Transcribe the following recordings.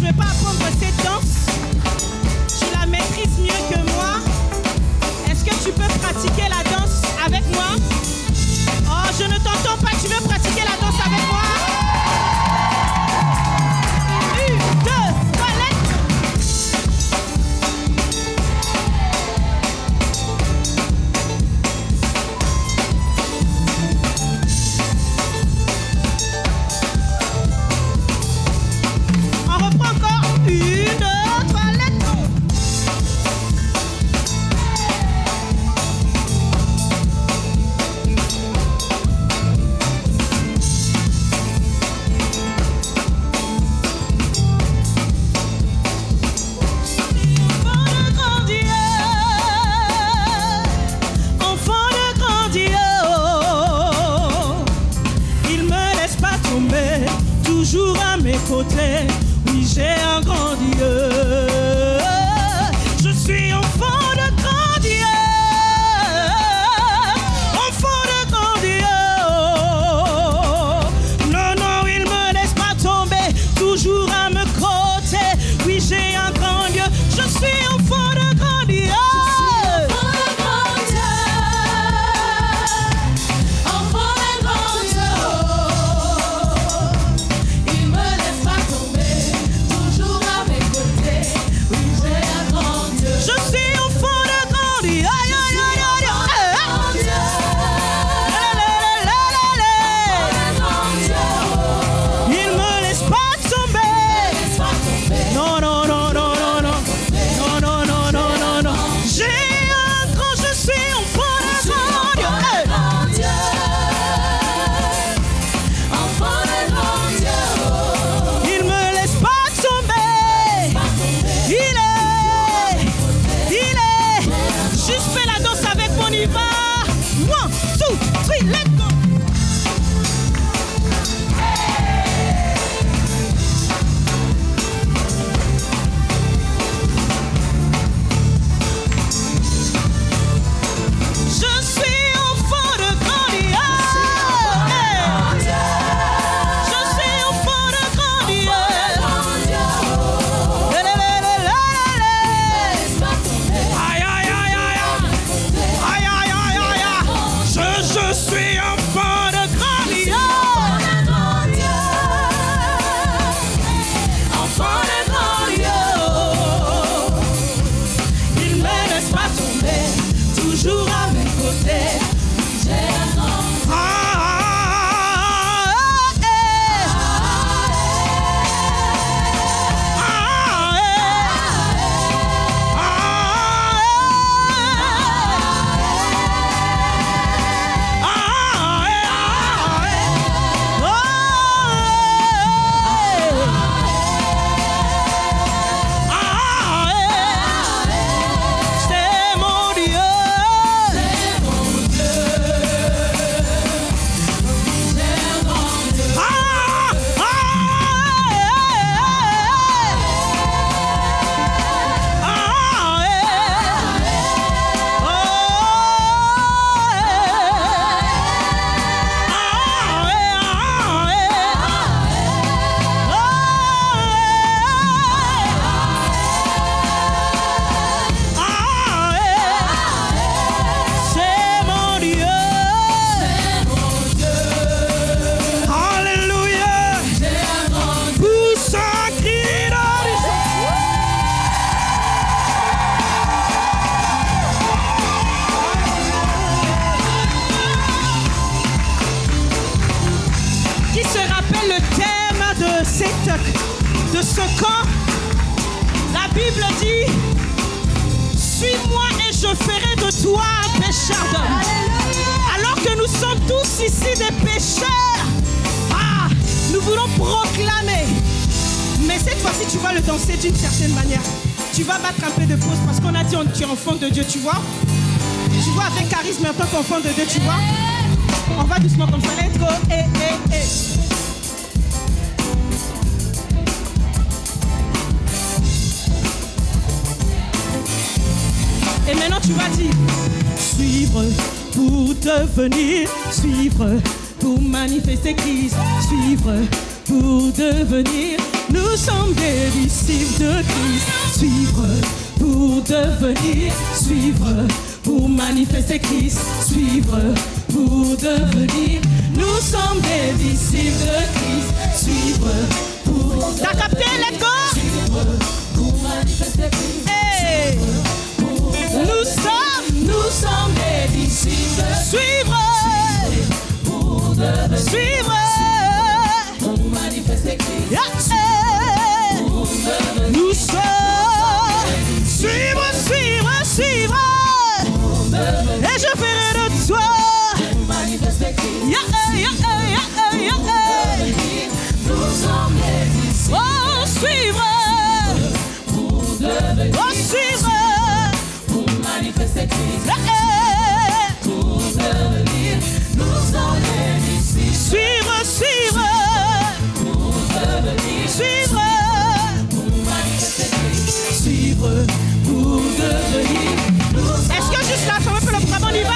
vais pas apprendre cette danse. Tu la maîtrises mieux que moi. Est-ce que tu peux pratiquer la danse avec moi? Oh, je ne t'entends pas. Tu veux pratiquer la danse avec moi? 1, 2, 3, let's go. On reprend encore. 1, 2, 3, let's go. Enfant de grand Dieu, il me laisse pas tomber, toujours à mes côtés. Oui, j'ai un grand Dieu. Je suis enfant de grand Dieu. Enfant de grand Dieu. Non, non, il me laisse pas tomber, toujours à mes côtés. Oui, j'ai un grand Dieu. Je suis enfant de grand Dieu. De ce camp, la Bible dit: suis-moi et je ferai de toi un pécheur d'homme. Alors que nous sommes tous ici des pécheurs, nous voulons proclamer. Mais cette fois-ci, tu vas le danser d'une certaine manière. Tu vas battre un peu de pause parce qu'on a dit tu es enfant de Dieu, tu vois. Tu vois, avec charisme en tant qu'enfant de Dieu, tu vois. On va doucement comme ça. Let's go. Et maintenant tu vas dire: suivre pour devenir, suivre pour manifester Christ, suivre pour devenir Nous sommes des disciples de Christ. Suivre pour devenir, suivre pour manifester Christ. Suivre pour devenir. Nous sommes des disciples de Christ. Suivre pour. T'as capté, let's go? Suivre pour manifester Christ. Hey. Nous sommes des disciples. Suivre pour devenir. Suivre pour manifester Christ. Yeah. Nous sommes. Suivre. Et je ferai de toi. Yeah. Nous sommes des disciples. Oh, suivre. Oh, suivre. Pour manifester Christ. Pour devenir. Nous sommes des disciples. Suivre. Pour devenir. Suivre. Pour manifester Christ. Suivre. Pour devenir. Est-ce que juste là, ça me fait le programme, on y va?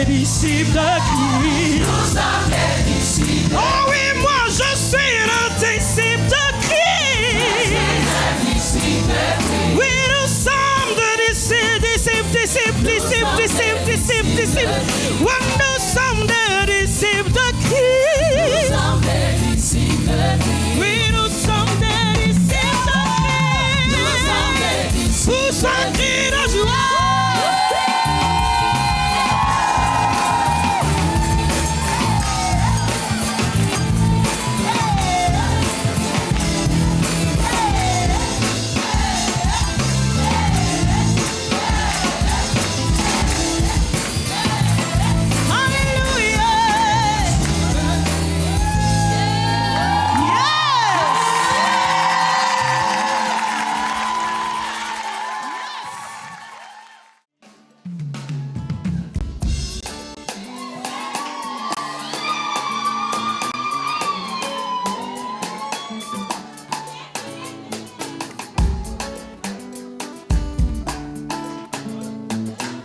Disciples de Christ. Oh oui, moi je suis le disciple de Christ. Oui, nous sommes des disciples. Oui, nous sommes des disciples de Christ. Oui, nous sommes des disciples de Christ. Pousse un cri de joie.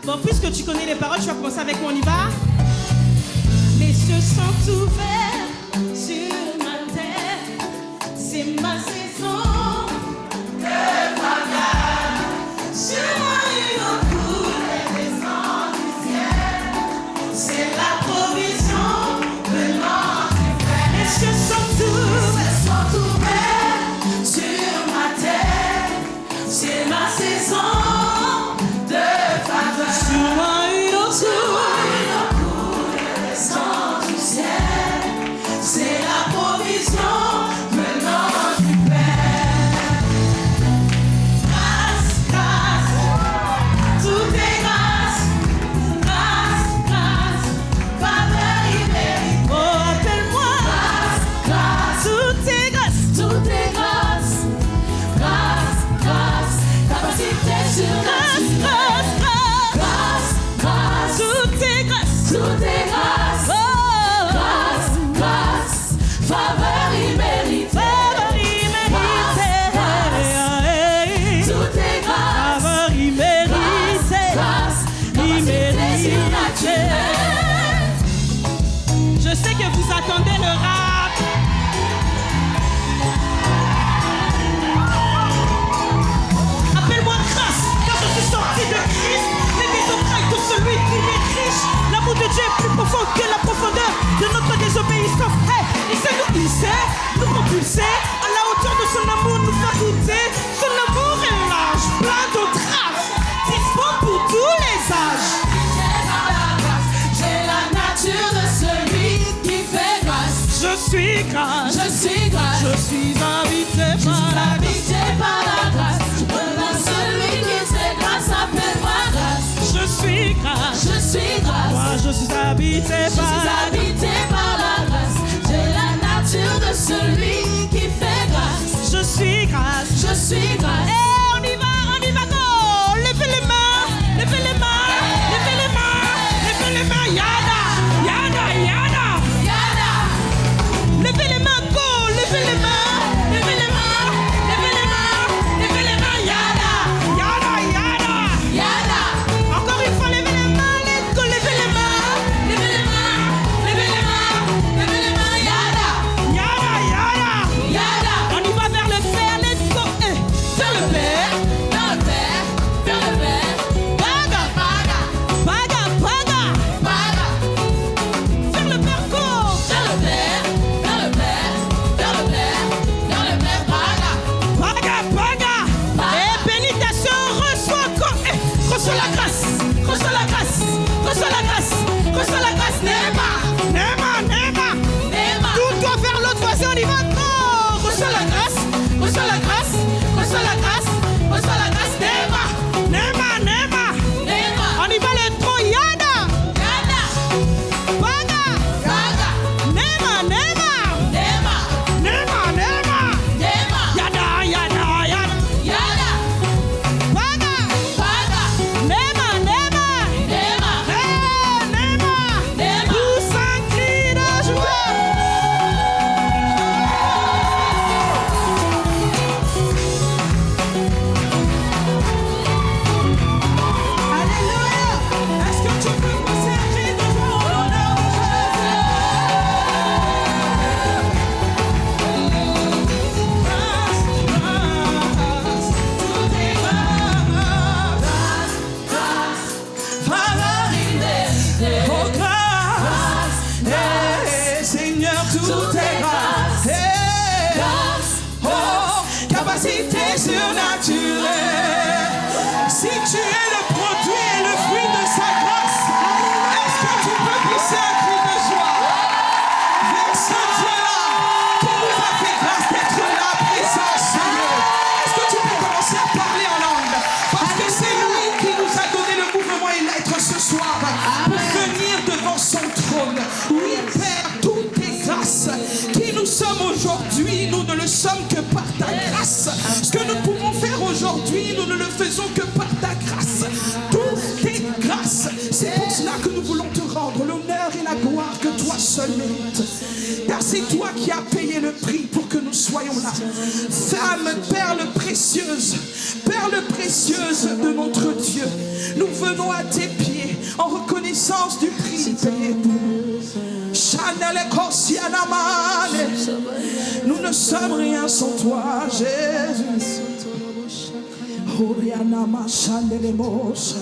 Bon, puisque tu connais les paroles, tu vas commencer avec moi, on y va. Les cieux sont ouverts sur ma terre, c'est ma saison de faveur. Sur moi une eau coule et descend du ciel, c'est la provision venant du Père. Les cieux sont ouverts sur ma terre, c'est ma saison. Sur moi une eau coule et descend du ciel, c'est la provision venant du Père. Grâce, grâce, tout est grâce, grâce, grâce, faveur imméritée. Oh, appelle-moi. Grâce, grâce, tout est grâce, grâce, grâce, capacité surnaturelle. Tout est grâce, oh. Grâce, grâce, faveur imméritée. Tout est grâce, faveur imméritée. Grâce, capacité surnaturelle. Je sais que vous attendez le rap. Appelle-moi grâce, car je suis sorti de Christ. Les désobrailles de celui qui est riche. L'amour de Dieu est plus profond que la profondeur de notre désobéissance. Hey, il sait nous hisser, nous propulser. À la hauteur de son amour, nous faire goûter. Son amour est large, plein de grâce, dispo pour tous les âges. J'ai la nature de celui qui fait grâce. Je suis grâce, je suis grâce, je suis habité par la grâce. Devant celui qui fait grâce, appelle-moi grâce. Je suis grâce, moi je suis habité par la grâce. J'ai la nature de celui qui fait grâce. Je suis grâce, suis grâce. Et on y va, go. Levez les mains, levez les mains, levez les mains, levez les mains. Yada, yada, yada. Yada. Levez les mains, go. Levez les mains, levez les mains, levez les mains, levez les mains. Yada, yada, yada. Yada. Encore une fois, levez les mains, let's go. Levez les mains, Levez les mains. Levez les mains. Levez les mains. Yada. yada, yada. Yada. On y va vers le Père, let's go. Vers le Père. Vers le Père. Vers le Père. Paga, Paga. paga, paga. Paga. Vers le Père, go. Vers le Père. Vers le Père. Vers le Père. Vers le Père. Paga. Paga, paga. Et bénis ta sœur, reçois go. Reçois la grâce, reçois la grâce, reçois la grâce, reçois la grâce. Nema, nema, nema. Nema. Tout doit vers l'autre voisin, on y va. Go. Reçois la grâce, reçois la grâce, reçois la grâce, reçois la grâce. Nema, nema, nema. Nema. On y va les trois. Yada, Yada. paga, Paga. nema, nema, Nema. nema, nema. Nema. Yada, yada, yada. Yada. Paga, Paga. nema, nema. Nema. Hey, nema. Nema. Tous un cri de joie. Alléluia. Est-ce que tu peux pousser un cri de joie au l'honneur de Jésus? Grâce, grâce, tout est grâce, faveur, oh grâce, hey, Seigneur, tout est grâce, hey, oh, capacité surnaturelle. Si tu es le produit et le fruit de sa grâce, est-ce que tu peux pousser un cri de joie vers ce Dieu-là qui nous a fait grâce d'être là, présent, Seigneur? Est-ce que tu peux commencer à parler en langue? Parce que c'est lui qui nous a donné le mouvement et l'être ce soir pour venir devant son trône. Oui, Père, tout est grâce. Qui nous sommes aujourd'hui, nous ne le sommes que par ta grâce. Ce que nous pouvons faire aujourd'hui, nous ne le faisons que par ta grâce. Tout est grâce. C'est pour cela que nous voulons te rendre l'honneur et la gloire que toi seul mérites. Car c'est toi qui as payé le prix pour que nous soyons là. Femme, perle précieuse de notre Dieu, nous venons à tes pieds en reconnaissance du prix payé pour nous. Chanel et Kosianamane, nous ne sommes rien sans toi, Jésus. Orianama Chanel et Moshe.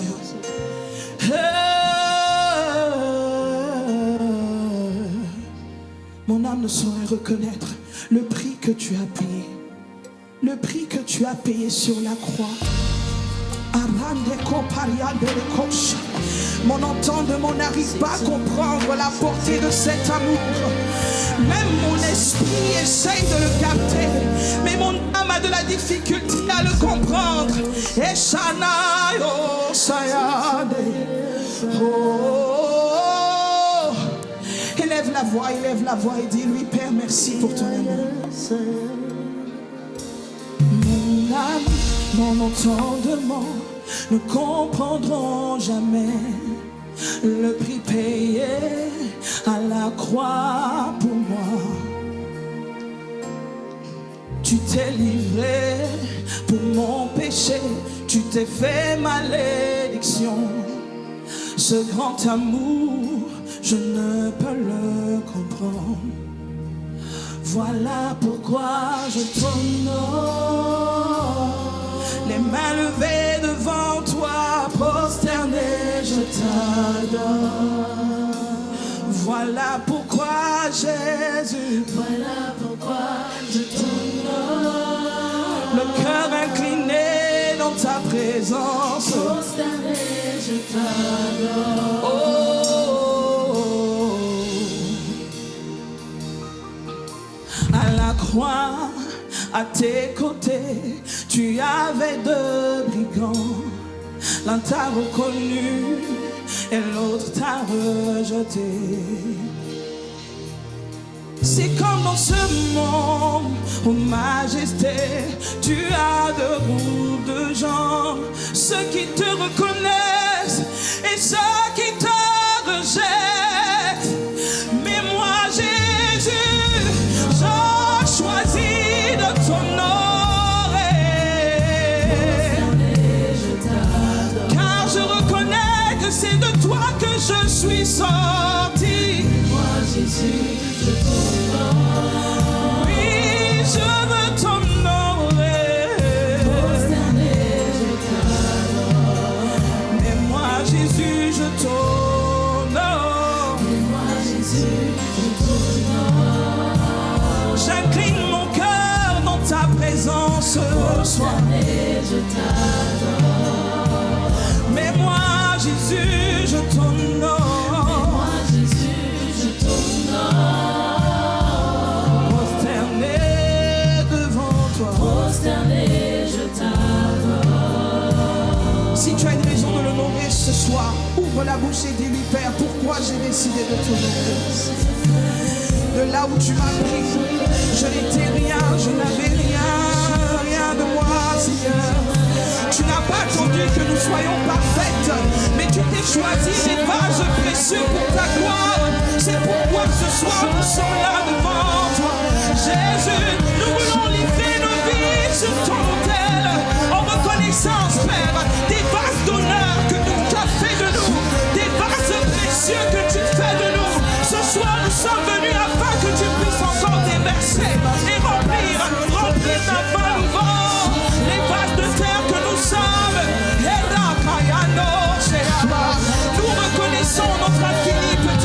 Mon âme ne saurait reconnaître le prix que tu as payé. Le prix que tu as payé sur la croix. Mon entendement n'arrive pas à comprendre la portée de cet amour. Même mon esprit essaye de le capter, mais mon âme a de la difficulté à le comprendre. Et Shana, oh, Sayade, oh, élève la voix et dis-lui, Père, merci pour ton amour. Mon âme, mon entendement ne comprendront jamais le prix payé à la croix pour moi. Tu t'es livré pour mon péché, tu t'es fait malédiction. Ce grand amour, je ne peux le comprendre. Voilà pourquoi je t'honore, les mains levées devant toi, prosterné, je t'adore. Voilà pourquoi Jésus, Voilà pourquoi je t'honore. le cœur incliné dans ta présence. Prosterné, je t'adore. Oh, à la croix, à tes côtés, tu avais deux brigands. L'un t'a reconnu et l'autre t'a rejeté. C'est comme dans ce monde, ô majesté, tu as de groupes de gens, ceux qui te reconnaissent et ceux qui te rejettent. Mais moi, Jésus, je choisis de t'honorer, car je reconnais que c'est de toi que je suis sorti. Moi, Jésus, je t'honore. Oui, je veux t'honorer. Prosterné, je t'adore. Mais moi, Jésus, je t'honore. Mais moi, Jésus, je t'honore. J'incline mon cœur dans ta présence ce soir. Prosterné, je t'adore. Mais moi, Jésus, je t'honore. Si tu as une raison de l'honorer ce soir, ouvre la bouche et dis-lui, Père, pourquoi j'ai décidé de t'honorer. De là où tu m'as pris, je n'étais rien, je n'avais rien de moi, Seigneur. Tu n'as pas attendu que nous soyons parfaites, mais tu t'es choisi des vases précieux pour ta gloire. C'est pourquoi ce soir nous sommes là devant toi. Jésus, nous voulons livrer nos vies sur ton autel, en reconnaissance, Père, des vases d'honneur que tu as fait de nous, des vases précieux que tu fais de nous. Ce soir, nous sommes venus afin que tu puisses encore déverser et remplir ta main devant les vases de terre que nous sommes. Nous reconnaissons notre infini petit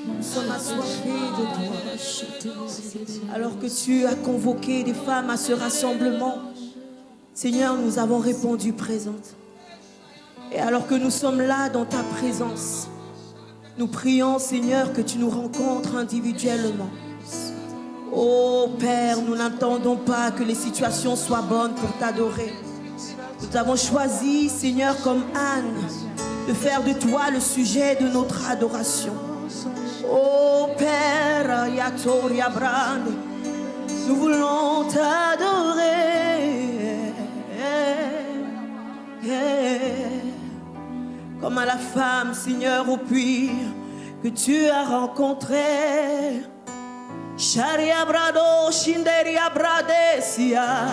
Nous sommes assoiffés de toi. Alors que tu as convoqué des femmes à ce rassemblement, Seigneur, nous avons répondu présente. Et alors que nous sommes là dans ta présence, nous prions, Seigneur, que tu nous rencontres individuellement. Oh Père, nous n'attendons pas que les situations soient bonnes pour t'adorer. Nous avons choisi, Seigneur, comme Anne, de faire de toi le sujet de notre adoration. Oh Père, Yatoria Brand, nous voulons t'adorer. Comme à la femme, Seigneur, au puits que tu as rencontré. Sharia Brado, Shinderia Bradesia.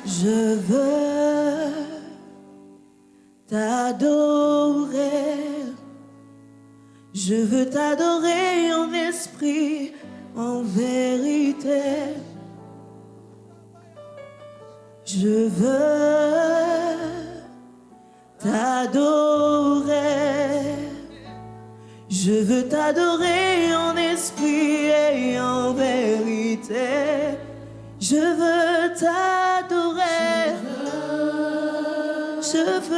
Je veux t'adorer. Je veux t'adorer en esprit, en vérité. Je veux t'adorer. Je veux t'adorer en esprit et en vérité. Je veux t'adorer. Je veux